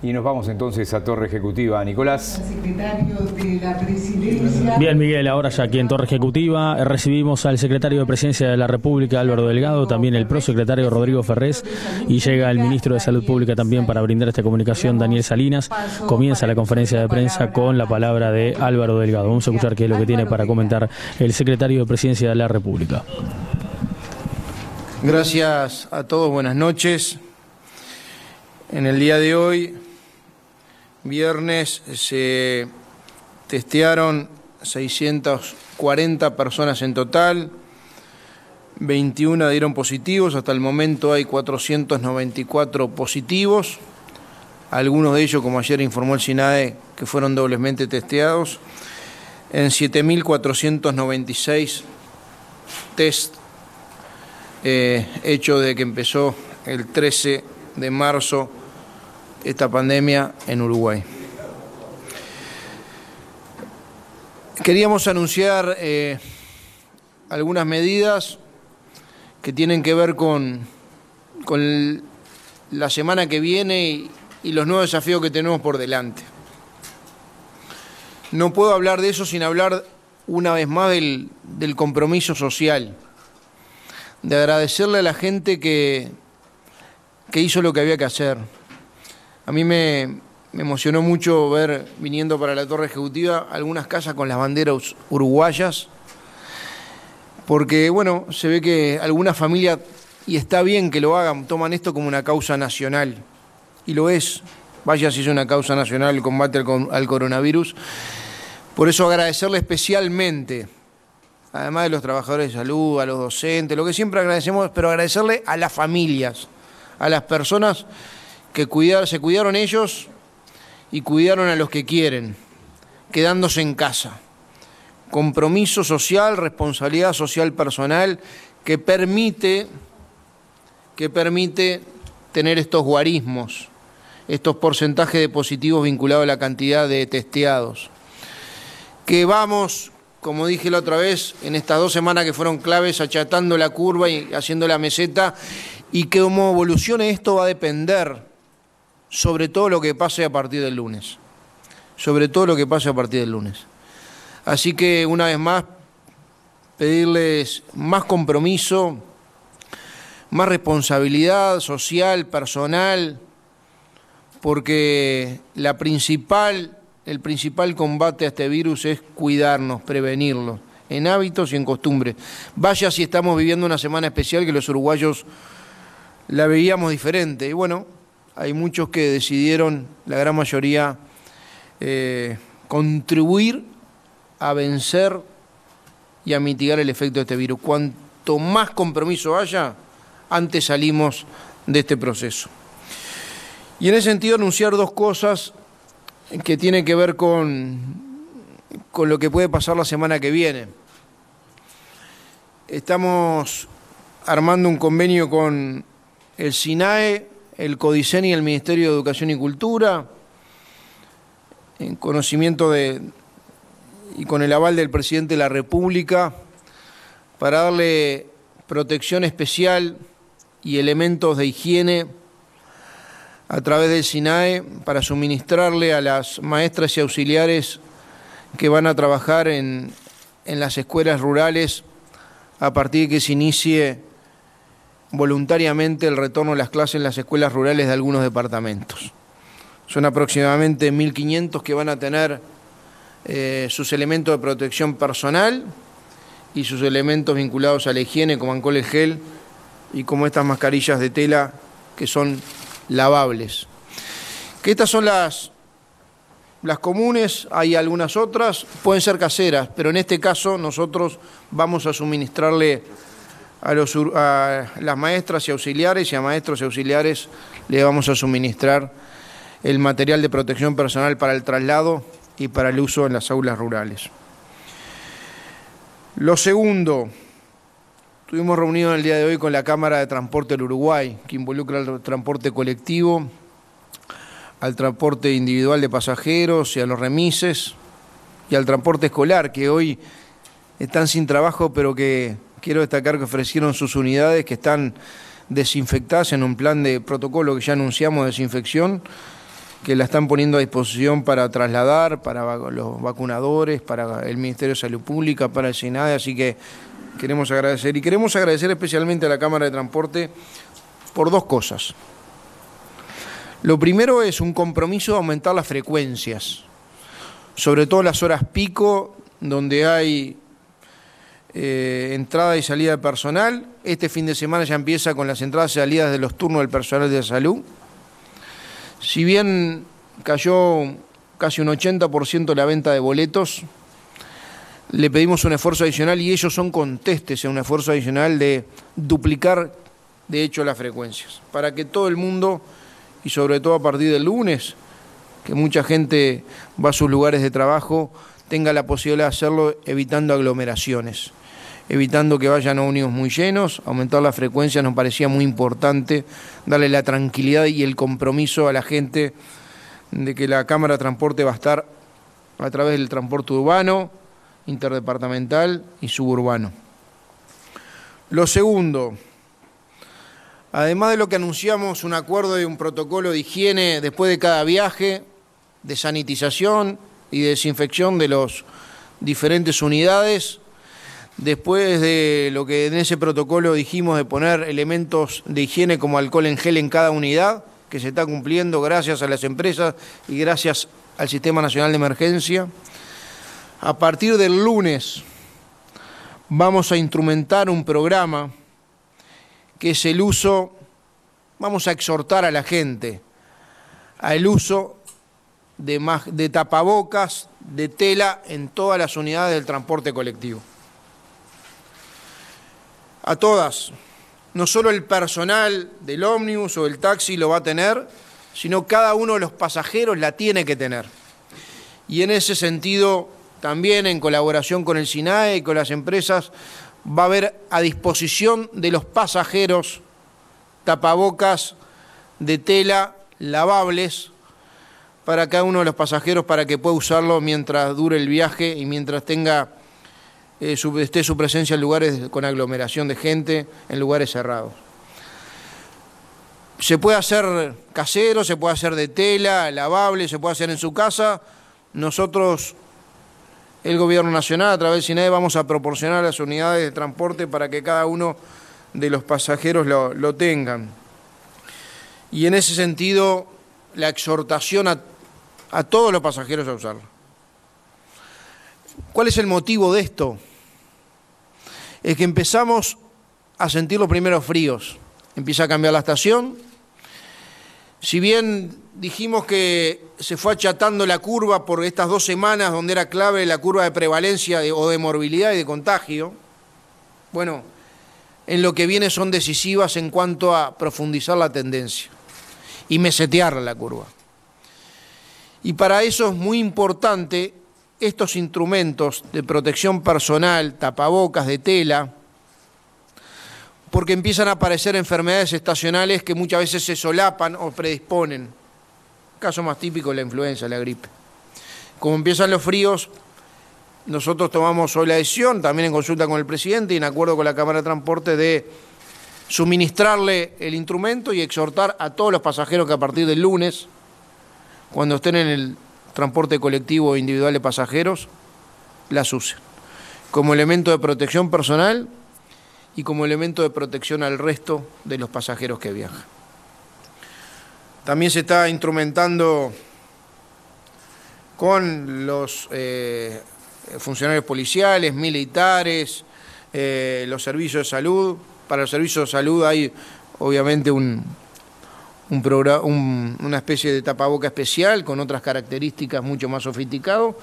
Y nos vamos entonces a Torre Ejecutiva. Nicolás. Secretario de la Presidencia. Bien, Miguel, ahora ya aquí en Torre Ejecutiva recibimos al secretario de Presidencia de la República, Álvaro Delgado, también el prosecretario Rodrigo Ferrés, y llega el ministro de Salud Pública también para brindar esta comunicación, Daniel Salinas. Comienza la conferencia de prensa con la palabra de Álvaro Delgado. Vamos a escuchar qué es lo que tiene para comentar el secretario de Presidencia de la República. Gracias a todos, buenas noches. En el día de hoy, viernes, se testearon 640 personas en total, 21 dieron positivos, hasta el momento hay 494 positivos, algunos de ellos, como ayer informó el SINAE, que fueron doblemente testeados, en 7.496 test hecho de que empezó el 13 de marzo esta pandemia en Uruguay. Queríamos anunciar algunas medidas que tienen que ver con la semana que viene y los nuevos desafíos que tenemos por delante. No puedo hablar de eso sin hablar una vez más del compromiso social, de agradecerle a la gente que hizo lo que había que hacer. A mí me emocionó mucho ver, viniendo para la Torre Ejecutiva, algunas casas con las banderas uruguayas, porque, bueno, se ve que algunas familias, y está bien que lo hagan, toman esto como una causa nacional, y lo es. Vaya si es una causa nacional el combate al coronavirus. Por eso agradecerle especialmente, además de los trabajadores de salud, a los docentes, lo que siempre agradecemos, pero agradecerle a las familias, a las personas que se cuidaron ellos y cuidaron a los que quieren, quedándose en casa. Compromiso social, responsabilidad social personal que permite tener estos guarismos, estos porcentajes de positivos vinculados a la cantidad de testeados. Que vamos, como dije la otra vez, en estas 2 semanas que fueron claves, achatando la curva y haciendo la meseta, y que como evolucione esto va a depender sobre todo lo que pase a partir del lunes. Sobre todo lo que pase a partir del lunes. Así que, una vez más, pedirles más compromiso, más responsabilidad social, personal, porque el principal combate a este virus es cuidarnos, prevenirlo, en hábitos y en costumbres. Vaya si estamos viviendo una semana especial que los uruguayos la veíamos diferente. Y bueno, hay muchos que decidieron, la gran mayoría, contribuir a vencer y a mitigar el efecto de este virus. Cuanto más compromiso haya, antes salimos de este proceso. Y en ese sentido anunciar 2 cosas que tienen que ver con lo que puede pasar la semana que viene. Estamos armando un convenio con el SINAE, el CODICEN y el Ministerio de Educación y Cultura, en conocimiento y con el aval del Presidente de la República, para darle protección especial y elementos de higiene a través del SINAE para suministrarle a las maestras y auxiliares que van a trabajar en las escuelas rurales a partir de que se inicie voluntariamente el retorno a las clases en las escuelas rurales de algunos departamentos. Son aproximadamente 1.500 que van a tener sus elementos de protección personal y sus elementos vinculados a la higiene, como alcohol en gel y como estas mascarillas de tela que son lavables. Que estas son las comunes, hay algunas otras, pueden ser caseras, pero en este caso nosotros vamos a suministrarle a las maestras y auxiliares, y a maestros y auxiliares le vamos a suministrar el material de protección personal para el traslado y para el uso en las aulas rurales. Lo segundo, estuvimos reunidos en el día de hoy con la Cámara de Transporte del Uruguay, que involucra al transporte colectivo, al transporte individual de pasajeros y a los remises, y al transporte escolar, que hoy están sin trabajo, pero que quiero destacar que ofrecieron sus unidades, que están desinfectadas en un plan de protocolo que ya anunciamos de desinfección, que la están poniendo a disposición para trasladar, para los vacunadores, para el Ministerio de Salud Pública, para el SINADE, así que queremos agradecer. Y queremos agradecer especialmente a la Cámara de Transporte por dos cosas. Lo primero es un compromiso de aumentar las frecuencias, sobre todo las horas pico, donde hay entrada y salida de personal. Este fin de semana ya empieza con las entradas y salidas de los turnos del personal de salud. Si bien cayó casi un 80% la venta de boletos, le pedimos un esfuerzo adicional y ellos son contestes a un esfuerzo adicional de duplicar, de hecho, las frecuencias, para que todo el mundo, y sobre todo a partir del lunes, que mucha gente va a sus lugares de trabajo, tenga la posibilidad de hacerlo evitando aglomeraciones, evitando que vayan ómnibus muy llenos. Aumentar la frecuencia nos parecía muy importante, darle la tranquilidad y el compromiso a la gente de que la Cámara de Transporte va a estar a través del transporte urbano, interdepartamental y suburbano. Lo segundo, además de lo que anunciamos, un acuerdo de un protocolo de higiene después de cada viaje, de sanitización y de desinfección de las diferentes unidades. Después de lo que en ese protocolo dijimos de poner elementos de higiene como alcohol en gel en cada unidad, que se está cumpliendo gracias a las empresas y gracias al Sistema Nacional de Emergencia. A partir del lunes vamos a instrumentar un programa que es el uso, vamos a exhortar a la gente al uso de tapabocas, de tela en todas las unidades del transporte colectivo. A todas, no solo el personal del ómnibus o del taxi lo va a tener, sino cada uno de los pasajeros la tiene que tener. Y en ese sentido, también en colaboración con el SINADE y con las empresas, va a haber a disposición de los pasajeros tapabocas de tela lavables para cada uno de los pasajeros, para que pueda usarlo mientras dure el viaje y mientras tenga esté su presencia en lugares con aglomeración de gente, en lugares cerrados. Se puede hacer casero, se puede hacer de tela, lavable, se puede hacer en su casa. Nosotros, el Gobierno Nacional, a través del SINADE, vamos a proporcionar las unidades de transporte para que cada uno de los pasajeros lo tengan. Y en ese sentido, la exhortación a todos los pasajeros a usarlo. ¿Cuál es el motivo de esto? Es que empezamos a sentir los primeros fríos. Empieza a cambiar la estación. Si bien dijimos que se fue achatando la curva por estas 2 semanas donde era clave la curva de prevalencia o de morbilidad y de contagio, bueno, en lo que viene son decisivas en cuanto a profundizar la tendencia y mesetear la curva. Y para eso es muy importante estos instrumentos de protección personal, tapabocas de tela, porque empiezan a aparecer enfermedades estacionales que muchas veces se solapan o predisponen. El caso más típico es la influenza, la gripe. Como empiezan los fríos, nosotros tomamos hoy la decisión, también en consulta con el presidente y en acuerdo con la Cámara de Transporte, de suministrarle el instrumento y exhortar a todos los pasajeros que a partir del lunes, cuando estén en el transporte colectivo individual de pasajeros, las usen como elemento de protección personal y como elemento de protección al resto de los pasajeros que viajan. También se está instrumentando con los funcionarios policiales, militares, los servicios de salud. Para los servicios de salud hay obviamente una especie de tapaboca especial con otras características mucho más sofisticado,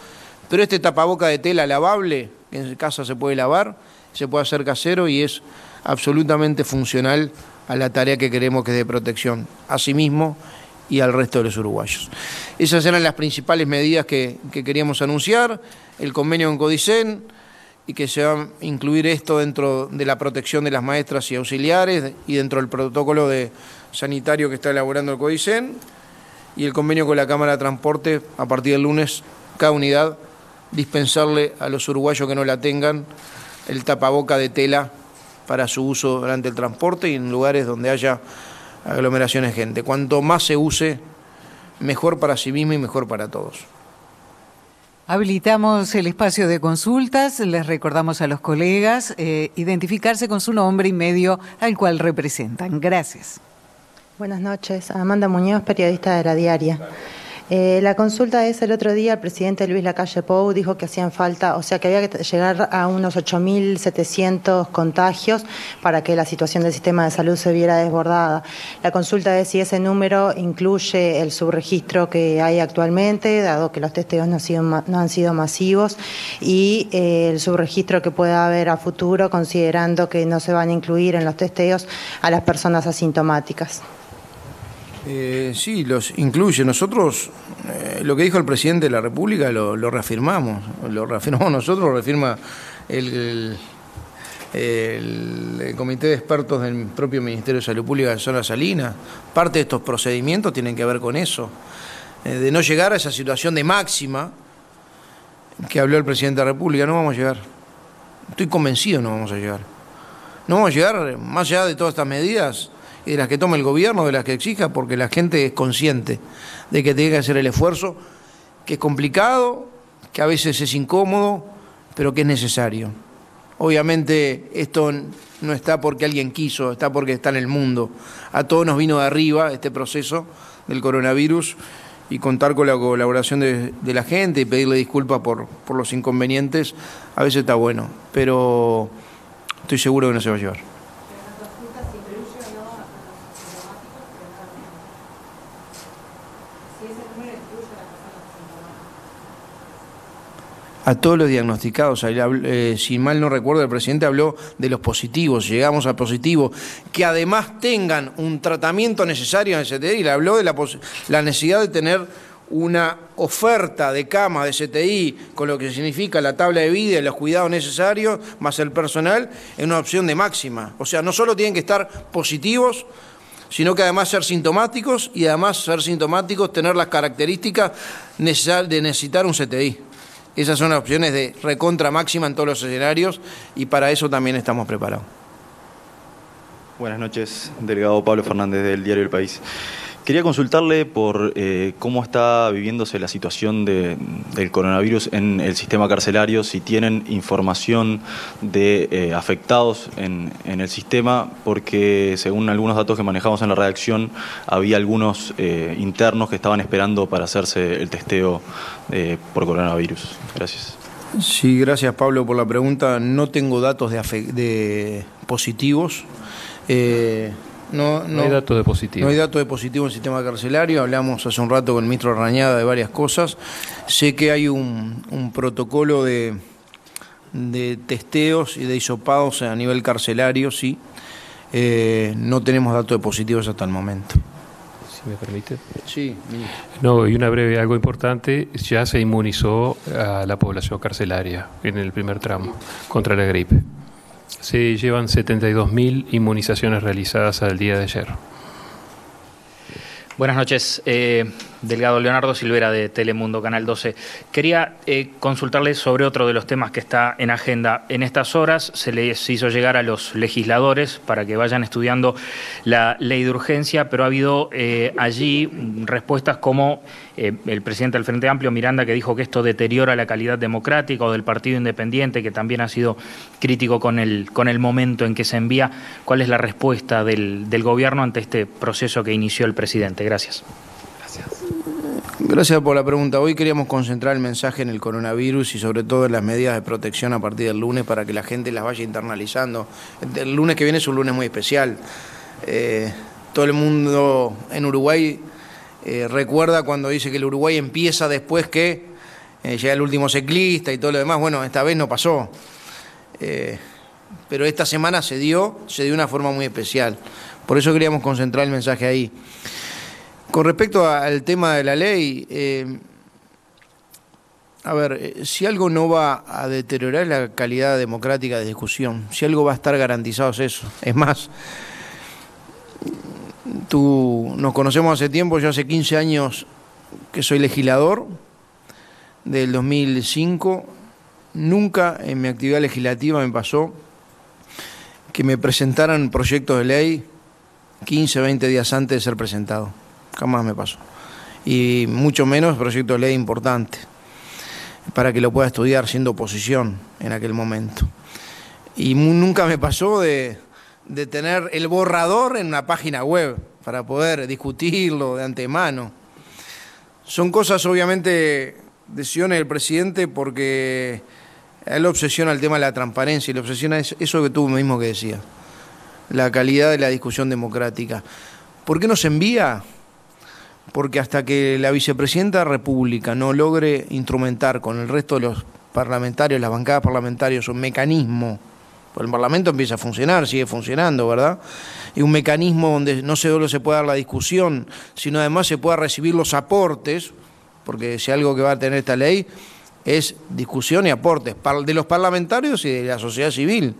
pero este tapaboca de tela lavable, que en casa se puede lavar, se puede hacer casero y es absolutamente funcional a la tarea que queremos, que es de protección a sí mismo y al resto de los uruguayos. Esas eran las principales medidas que queríamos anunciar, el convenio con Codicen, y que se va a incluir esto dentro de la protección de las maestras y auxiliares y dentro del protocolo sanitario que está elaborando el Codicen, y el convenio con la Cámara de Transporte, a partir del lunes, cada unidad dispensarle a los uruguayos que no la tengan el tapaboca de tela para su uso durante el transporte y en lugares donde haya aglomeraciones de gente. Cuanto más se use, mejor para sí misma y mejor para todos. Habilitamos el espacio de consultas. Les recordamos a los colegas identificarse con su nombre y medio al cual representan. Gracias. Buenas noches. Amanda Muñoz, periodista de La Diaria. La consulta es: el otro día el presidente Luis Lacalle Pou dijo que hacían falta, o sea, que había que llegar a unos 8.700 contagios para que la situación del sistema de salud se viera desbordada. La consulta es si ese número incluye el subregistro que hay actualmente, dado que los testeos no han sido masivos, y el subregistro que pueda haber a futuro, considerando que no se van a incluir en los testeos a las personas asintomáticas. Sí, los incluye. Nosotros, lo que dijo el presidente de la República lo reafirmamos. Lo reafirmamos nosotros, lo reafirma el comité de expertos del propio Ministerio de Salud Pública de Zona Salinas. Parte de estos procedimientos tienen que ver con eso, de no llegar a esa situación de máxima que habló el presidente de la República. No vamos a llegar. Estoy convencido, no vamos a llegar. No vamos a llegar, más allá de todas estas medidas y de las que tome el gobierno, de las que exija, porque la gente es consciente de que tiene que hacer el esfuerzo, que es complicado, que a veces es incómodo, pero que es necesario. Obviamente esto no está porque alguien quiso, está porque está en el mundo. A todos nos vino de arriba este proceso del coronavirus, y contar con la colaboración de la gente y pedirle disculpas por los inconvenientes a veces está bueno, pero estoy seguro que no se va a llevar. A todos los diagnosticados, si mal no recuerdo, el presidente habló de los positivos, llegamos a positivos, que además tengan un tratamiento necesario en el CTI, y le habló de la necesidad de tener una oferta de camas de CTI, con lo que significa la tabla de vida y los cuidados necesarios, más el personal, en una opción de máxima. O sea, no solo tienen que estar positivos, sino que además ser sintomáticos, y además ser sintomáticos tener las características de necesitar un CTI. Esas son las opciones de recontra máxima en todos los escenarios, y para eso también estamos preparados. Buenas noches, delegado Pablo Fernández del diario El País. Quería consultarle por cómo está viviéndose la situación del coronavirus en el sistema carcelario, si tienen información de afectados en el sistema, porque según algunos datos que manejamos en la redacción, había algunos internos que estaban esperando para hacerse el testeo por coronavirus. Gracias. Sí, gracias Pablo por la pregunta. No tengo datos de positivos. No hay datos de positivo. No hay datos de positivo en el sistema carcelario. Hablamos hace un rato con el ministro Rañada de varias cosas. Sé que hay un protocolo de testeos y de hisopados a nivel carcelario, sí. No tenemos datos de positivos hasta el momento. Si me permite. Sí. No, y una breve, algo importante, ya se inmunizó a la población carcelaria en el primer tramo contra la gripe. Se llevan 72.000 inmunizaciones realizadas al día de ayer. Buenas noches, delegado Leonardo Silvera de Telemundo, Canal 12. Quería consultarle sobre otro de los temas que está en agenda. En estas horas se les hizo llegar a los legisladores para que vayan estudiando la ley de urgencia, pero ha habido allí respuestas como el presidente del Frente Amplio, Miranda, que dijo que esto deteriora la calidad democrática, o del Partido Independiente, que también ha sido crítico con el momento en que se envía. ¿Cuál es la respuesta del gobierno ante este proceso que inició el presidente? Gracias. Gracias por la pregunta. Hoy queríamos concentrar el mensaje en el coronavirus y sobre todo en las medidas de protección a partir del lunes, para que la gente las vaya internalizando. El lunes que viene es un lunes muy especial. Todo el mundo en Uruguay recuerda cuando dice que el Uruguay empieza después que llega el último ciclista y todo lo demás. Bueno, esta vez no pasó. Pero esta semana se dio de una forma muy especial. Por eso queríamos concentrar el mensaje ahí. Con respecto al tema de la ley, si algo no va a deteriorar la calidad democrática de discusión, si algo va a estar garantizado es eso. Es más, nos conocemos hace tiempo, yo hace 15 años que soy legislador, del 2005, nunca en mi actividad legislativa me pasó que me presentaran proyectos de ley 15, 20 días antes de ser presentado. Jamás me pasó. y mucho menos proyecto de ley importante, para que lo pueda estudiar siendo oposición en aquel momento. Y nunca me pasó de tener el borrador en una página web para poder discutirlo de antemano. Son cosas, obviamente, decisiones del presidente, porque a él le obsesiona el tema de la transparencia y le obsesiona eso que tú mismo que decías, la calidad de la discusión democrática. ¿Por qué nos envía? Porque hasta que la vicepresidenta de la República no logre instrumentar con el resto de los parlamentarios, las bancadas parlamentarias, un mecanismo, pues el Parlamento empieza a funcionar, sigue funcionando, ¿verdad? Y un mecanismo donde no solo se pueda dar la discusión, sino además se pueda recibir los aportes, porque si algo que va a tener esta ley es discusión y aportes de los parlamentarios y de la sociedad civil,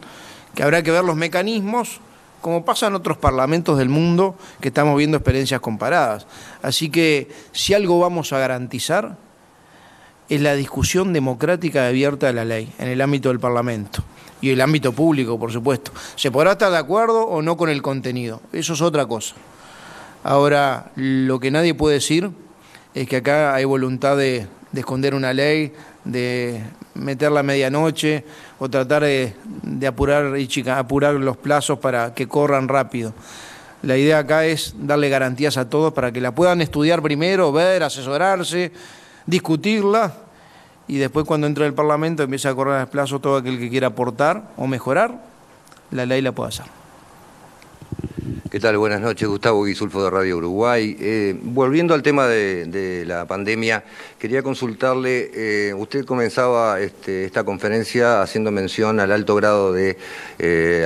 que habrá que ver los mecanismos, como pasa en otros parlamentos del mundo, que estamos viendo experiencias comparadas. Así que si algo vamos a garantizar es la discusión democrática abierta de la ley en el ámbito del Parlamento y el ámbito público, por supuesto. Se podrá estar de acuerdo o no con el contenido, eso es otra cosa. Ahora, lo que nadie puede decir es que acá hay voluntad de esconder una ley, de meterla a medianoche o tratar de apurar los plazos para que corran rápido. La idea acá es darle garantías a todos para que la puedan estudiar primero, ver, asesorarse, discutirla, y después cuando entre el Parlamento empiece a correr el plazo, todo aquel que quiera aportar o mejorar, la ley la puede hacer. ¿Qué tal? Buenas noches, Gustavo Guisulfo de Radio Uruguay. Volviendo al tema de la pandemia, quería consultarle, usted comenzaba esta conferencia haciendo mención al alto grado de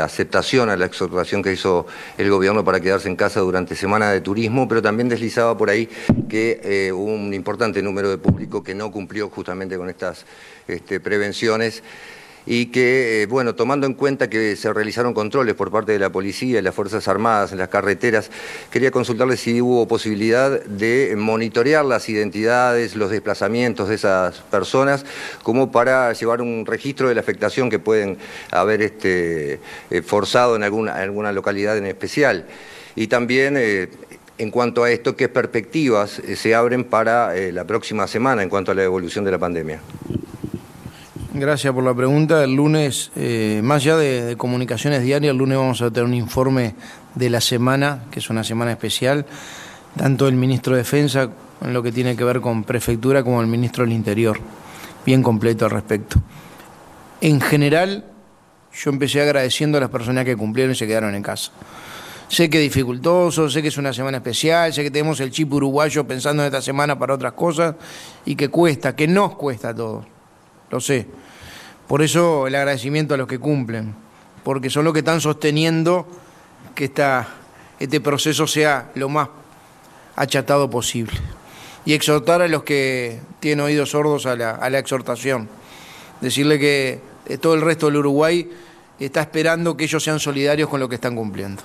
aceptación a la exhortación que hizo el gobierno para quedarse en casa durante Semana de Turismo, pero también deslizaba por ahí que hubo un importante número de público que no cumplió justamente con estas prevenciones. Y que, bueno, tomando en cuenta que se realizaron controles por parte de la policía y las Fuerzas Armadas en las carreteras, quería consultarle si hubo posibilidad de monitorear las identidades, los desplazamientos de esas personas, como para llevar un registro de la afectación que pueden haber forzado en alguna localidad en especial. Y también, en cuanto a esto, ¿qué perspectivas se abren para la próxima semana en cuanto a la evolución de la pandemia? Gracias por la pregunta. El lunes, más allá de comunicaciones diarias, el lunes vamos a tener un informe de la semana, que es una semana especial, tanto el ministro de Defensa, en lo que tiene que ver con Prefectura, como el ministro del Interior, bien completo al respecto. En general, yo empecé agradeciendo a las personas que cumplieron y se quedaron en casa. Sé que es dificultoso, sé que es una semana especial, sé que tenemos el chip uruguayo pensando en esta semana para otras cosas, y que cuesta, que nos cuesta a todos, lo sé. Por eso el agradecimiento a los que cumplen, porque son los que están sosteniendo que este proceso sea lo más achatado posible. Y exhortar a los que tienen oídos sordos a la exhortación. Decirle que todo el resto del Uruguay está esperando que ellos sean solidarios con lo que están cumpliendo.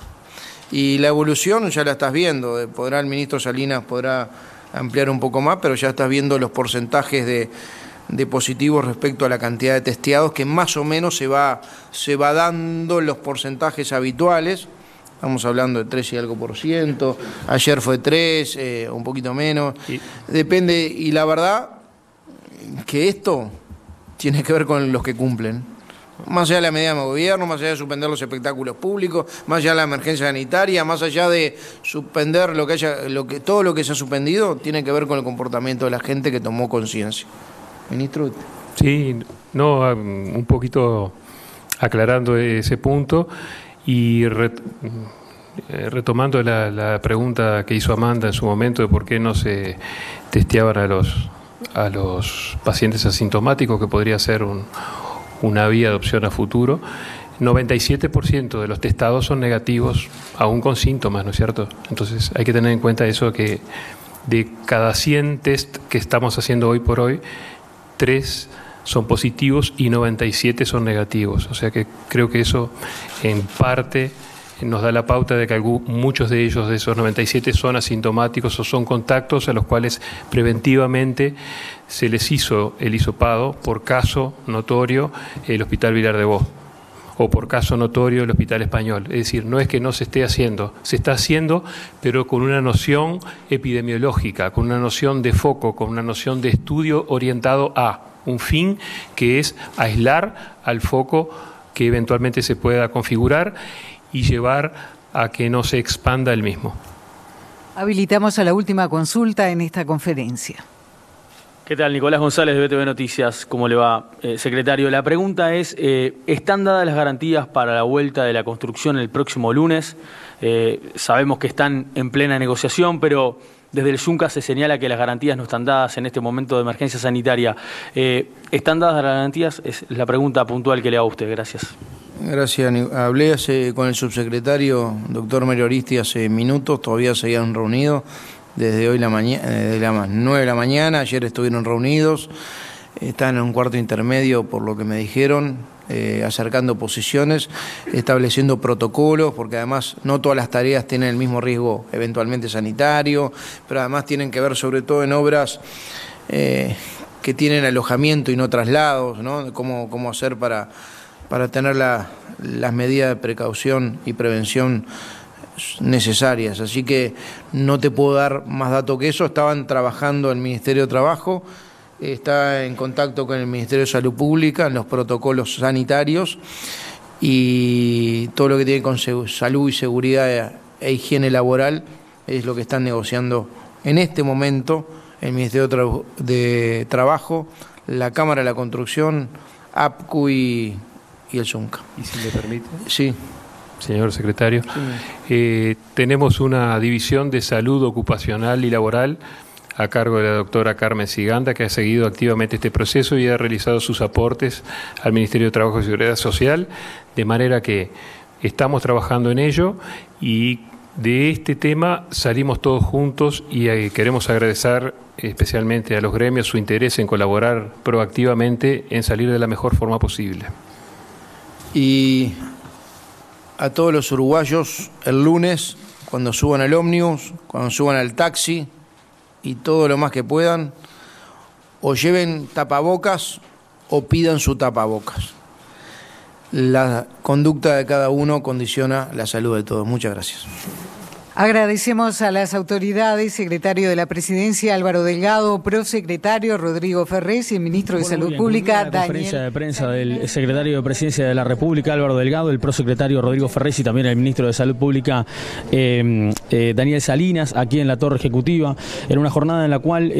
Y la evolución ya la estás viendo, el ministro Salinas podrá ampliar un poco más, pero ya estás viendo los porcentajes de positivos respecto a la cantidad de testeados, que más o menos se va dando los porcentajes habituales. Estamos hablando de 3 y algo %, ayer fue 3, un poquito menos, depende, y la verdad que esto tiene que ver con los que cumplen. Más allá de la medida de gobierno, más allá de suspender los espectáculos públicos, más allá de la emergencia sanitaria, más allá de suspender todo lo que se ha suspendido, tiene que ver con el comportamiento de la gente que tomó conciencia. Ministro. Sí, no, un poquito aclarando ese punto y retomando la pregunta que hizo Amanda en su momento de por qué no se testeaban a los pacientes asintomáticos, que podría ser una vía de opción a futuro. 97% de los testados son negativos, aún con síntomas, ¿no es cierto? Entonces hay que tener en cuenta eso, que de cada 100 test que estamos haciendo hoy por hoy, 3 son positivos y 97 son negativos. O sea que creo que eso en parte nos da la pauta de que muchos de ellos, de esos 97, son asintomáticos o son contactos a los cuales preventivamente se les hizo el hisopado por caso notorio el Hospital Vilar de Bo. o por caso notorio el Hospital Español. Es decir, no es que no se esté haciendo, se está haciendo, pero con una noción epidemiológica, con una noción de foco, con una noción de estudio orientado a un fin que es aislar al foco que eventualmente se pueda configurar y llevar a que no se expanda el mismo. Habilitamos a la última consulta en esta conferencia. ¿Qué tal? Nicolás González de BTV Noticias. ¿Cómo le va, secretario? La pregunta es, ¿están dadas las garantías para la vuelta de la construcción el próximo lunes? Sabemos que están en plena negociación, pero desde el Yunca se señala que las garantías no están dadas en este momento de emergencia sanitaria. ¿Están dadas las garantías? Es la pregunta puntual que le hago a usted. Gracias. Gracias. Hablé con el subsecretario, doctor Mario Aristi, hace minutos, todavía se habían reunido. Desde hoy desde las 9 de la mañana, ayer estuvieron reunidos, están en un cuarto intermedio por lo que me dijeron, acercando posiciones, estableciendo protocolos, porque además no todas las tareas tienen el mismo riesgo eventualmente sanitario, pero además tienen que ver sobre todo en obras que tienen alojamiento y no traslados, ¿no? Cómo hacer para tener las medidas de precaución y prevención necesarias, así que no te puedo dar más datos que eso. Estaban trabajando el Ministerio de Trabajo, está en contacto con el Ministerio de Salud Pública en los protocolos sanitarios y todo lo que tiene con salud y seguridad e higiene laboral es lo que están negociando en este momento el Ministerio de Trabajo, la Cámara de la Construcción, APCU y el Yunca. ¿Y si me permite? Sí. Señor secretario, tenemos una división de salud ocupacional y laboral a cargo de la doctora Carmen Siganda, que ha seguido activamente este proceso y ha realizado sus aportes al Ministerio de Trabajo y Seguridad Social, de manera que estamos trabajando en ello y de este tema salimos todos juntos y queremos agradecer especialmente a los gremios su interés en colaborar proactivamente en salir de la mejor forma posible. Y a todos los uruguayos el lunes, cuando suban al ómnibus, cuando suban al taxi y todo lo más que puedan, o lleven tapabocas o pidan su tapabocas. La conducta de cada uno condiciona la salud de todos. Muchas gracias. Agradecemos a las autoridades, secretario de la Presidencia Álvaro Delgado, prosecretario Rodrigo Ferrés y el ministro de Salud Pública, la conferencia de prensa del secretario de Presidencia de la República Álvaro Delgado, el prosecretario Rodrigo Ferrés y también el ministro de Salud Pública Daniel Salinas, aquí en la Torre Ejecutiva, en una jornada en la cual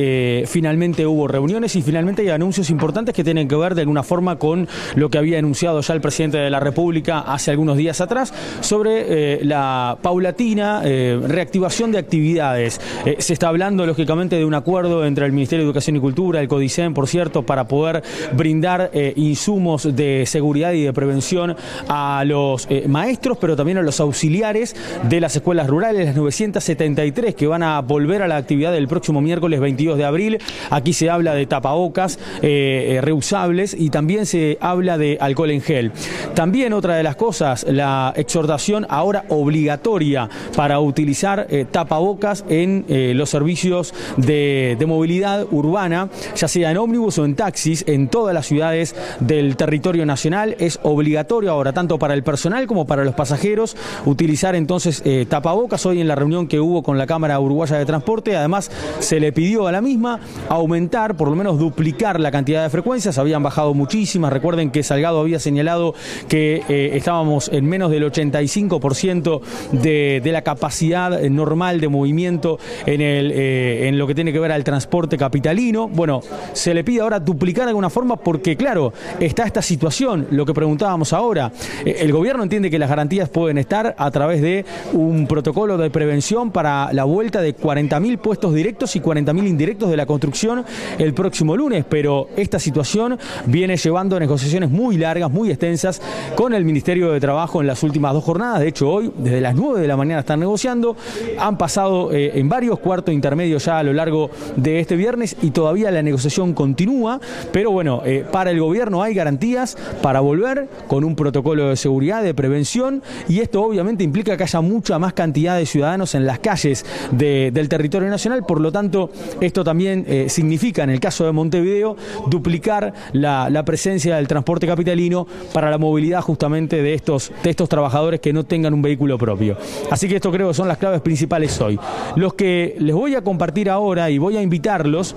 finalmente hubo reuniones y finalmente hay anuncios importantes que tienen que ver de alguna forma con lo que había anunciado ya el presidente de la República hace algunos días atrás sobre la paulatina reactivación de actividades. Se está hablando lógicamente de un acuerdo entre el Ministerio de Educación y Cultura, el CODICEN, por cierto, para poder brindar insumos de seguridad y de prevención a los maestros, pero también a los auxiliares de las escuelas rurales, las 973 que van a volver a la actividad el próximo miércoles 22 de abril. Aquí se habla de tapabocas reusables y también se habla de alcohol en gel. También otra de las cosas, la exhortación ahora obligatoria para utilizar tapabocas en los servicios de movilidad urbana, ya sea en ómnibus o en taxis, en todas las ciudades del territorio nacional. Es obligatorio ahora, tanto para el personal como para los pasajeros, utilizar entonces tapabocas. Hoy en la reunión que hubo con la Cámara Uruguaya de Transporte, además se le pidió a la misma aumentar, por lo menos duplicar la cantidad de frecuencias. Habían bajado muchísimas. Recuerden que Salgado había señalado que estábamos en menos del 85% de la capacidad normal de movimiento en lo que tiene que ver al transporte capitalino. Bueno, se le pide ahora duplicar de alguna forma porque, claro, está esta situación, lo que preguntábamos ahora. El gobierno entiende que las garantías pueden estar a través de un protocolo de prevención para la vuelta de 40.000 puestos directos y 40.000 indirectos de la construcción el próximo lunes, pero esta situación viene llevando negociaciones muy largas, muy extensas con el Ministerio de Trabajo en las últimas 2 jornadas. De hecho, hoy, desde las 9 de la mañana están negociando. negociando. Han pasado en varios cuartos intermedios ya a lo largo de este viernes y todavía la negociación continúa, pero bueno, para el gobierno hay garantías para volver con un protocolo de seguridad, de prevención, y esto obviamente implica que haya mucha más cantidad de ciudadanos en las calles del territorio nacional. Por lo tanto, esto también significa, en el caso de Montevideo, duplicar la presencia del transporte capitalino para la movilidad justamente de estos trabajadores que no tengan un vehículo propio. Así que esto creo que son las claves principales hoy. Los que les voy a compartir ahora y voy a invitarlos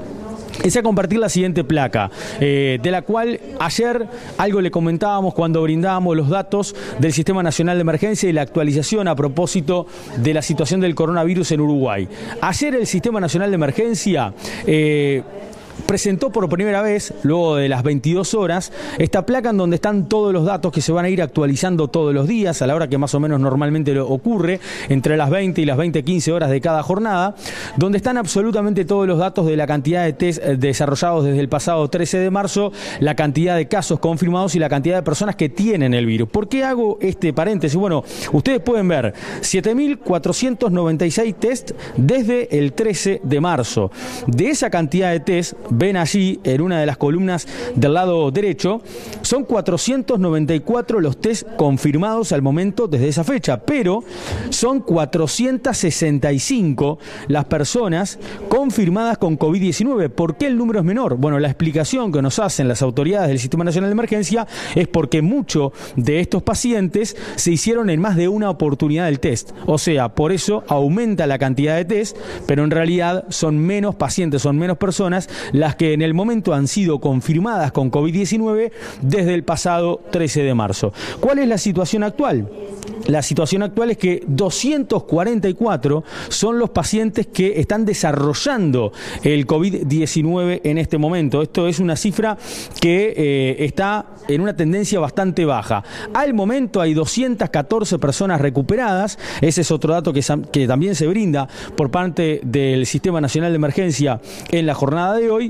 es a compartir la siguiente placa, de la cual ayer algo le comentábamos cuando brindábamos los datos del Sistema Nacional de Emergencia y la actualización a propósito de la situación del coronavirus en Uruguay. Ayer el Sistema Nacional de Emergencia presentó por primera vez, luego de las 22 horas, esta placa en donde están todos los datos que se van a ir actualizando todos los días, a la hora que más o menos normalmente ocurre, entre las 20 y las 20:15 horas de cada jornada, donde están absolutamente todos los datos de la cantidad de test desarrollados desde el pasado 13 de marzo, la cantidad de casos confirmados y la cantidad de personas que tienen el virus. ¿Por qué hago este paréntesis? Bueno, ustedes pueden ver 7.496 test desde el 13 de marzo. De esa cantidad de test, ven allí en una de las columnas del lado derecho, son 494 los test confirmados al momento desde esa fecha, pero son 465 las personas confirmadas con COVID-19. ¿Por qué el número es menor? Bueno, la explicación que nos hacen las autoridades del Sistema Nacional de Emergencia es porque muchos de estos pacientes se hicieron en más de una oportunidad del test. O sea, por eso aumenta la cantidad de test, pero en realidad son menos pacientes, son menos personas las que en el momento han sido confirmadas con COVID-19 desde el pasado 13 de marzo. ¿Cuál es la situación actual? La situación actual es que 244 son los pacientes que están desarrollando el COVID-19 en este momento. Esto es una cifra que está en una tendencia bastante baja. Al momento hay 214 personas recuperadas. Ese es otro dato que también se brinda por parte del Sistema Nacional de Emergencia en la jornada de hoy.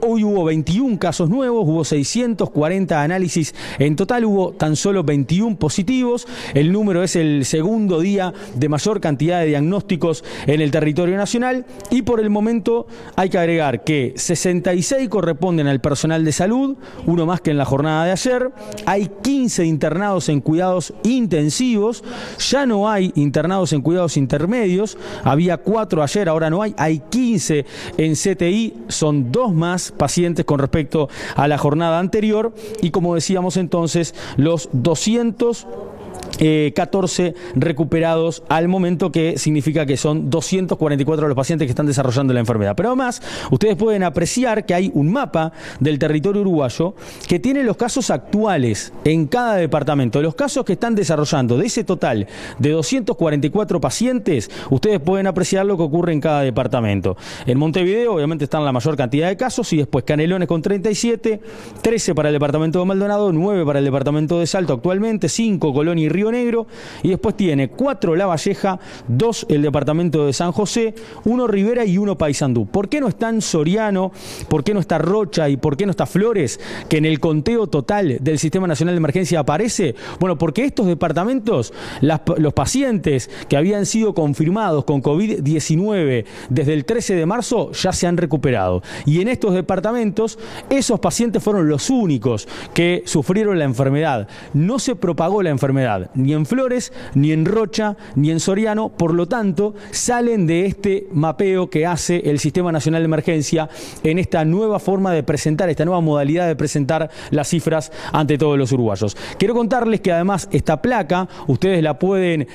Hoy hubo 21 casos nuevos, hubo 640 análisis en total, hubo tan solo 21 positivos. El número es el segundo día de mayor cantidad de diagnósticos en el territorio nacional, y por el momento hay que agregar que 66 corresponden al personal de salud, uno más que en la jornada de ayer. Hay 15 internados en cuidados intensivos, ya no hay internados en cuidados intermedios, había 4 ayer, ahora no hay 15 en CTI, son 2 más pacientes con respecto a la jornada anterior, y como decíamos entonces, los 214 recuperados al momento, que significa que son 244 los pacientes que están desarrollando la enfermedad. Pero además, ustedes pueden apreciar que hay un mapa del territorio uruguayo que tiene los casos actuales en cada departamento. Los casos que están desarrollando, de ese total de 244 pacientes, ustedes pueden apreciar lo que ocurre en cada departamento. En Montevideo, obviamente, están la mayor cantidad de casos, y después Canelones con 37, 13 para el departamento de Maldonado, 9 para el departamento de Salto actualmente, 5 Colón y Río Negro, y después tiene 4 La Valleja, 2 el departamento de San José, 1 Rivera y 1 Paysandú. ¿Por qué no están Soriano? ¿Por qué no está Rocha? ¿Y por qué no está Flores, que en el conteo total del Sistema Nacional de Emergencia aparece? Bueno, porque estos departamentos, los pacientes que habían sido confirmados con COVID-19 desde el 13 de marzo ya se han recuperado, y en estos departamentos esos pacientes fueron los únicos que sufrieron la enfermedad. No se propagó la enfermedad ni en Flores, ni en Rocha, ni en Soriano. Por lo tanto, salen de este mapeo que hace el Sistema Nacional de Emergencia en esta nueva forma de presentar, esta nueva modalidad de presentar las cifras ante todos los uruguayos. Quiero contarles que además esta placa ustedes la pueden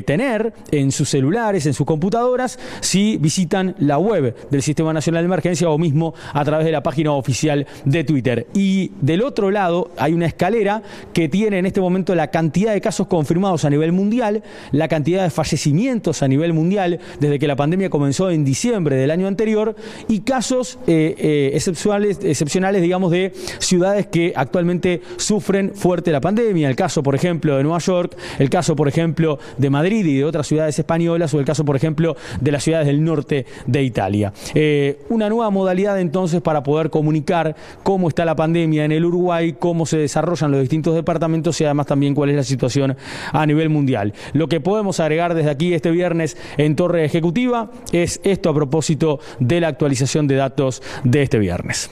tener en sus celulares, en sus computadoras, si visitan la web del Sistema Nacional de Emergencia o mismo a través de la página oficial de Twitter. Y del otro lado hay una escalera que tiene en este momento la cantidad de casos confirmados a nivel mundial, la cantidad de fallecimientos a nivel mundial desde que la pandemia comenzó en diciembre del año anterior, y casos excepcionales, digamos, de ciudades que actualmente sufren fuerte la pandemia. El caso, por ejemplo, de Nueva York, el caso, por ejemplo, de Madrid y de otras ciudades españolas, o el caso, por ejemplo, de las ciudades del norte de Italia. Una nueva modalidad entonces para poder comunicar cómo está la pandemia en el Uruguay, cómo se desarrollan los distintos departamentos, y además también cuál es la situación a nivel mundial. Lo que podemos agregar desde aquí este viernes en Torre Ejecutiva es esto a propósito de la actualización de datos de este viernes.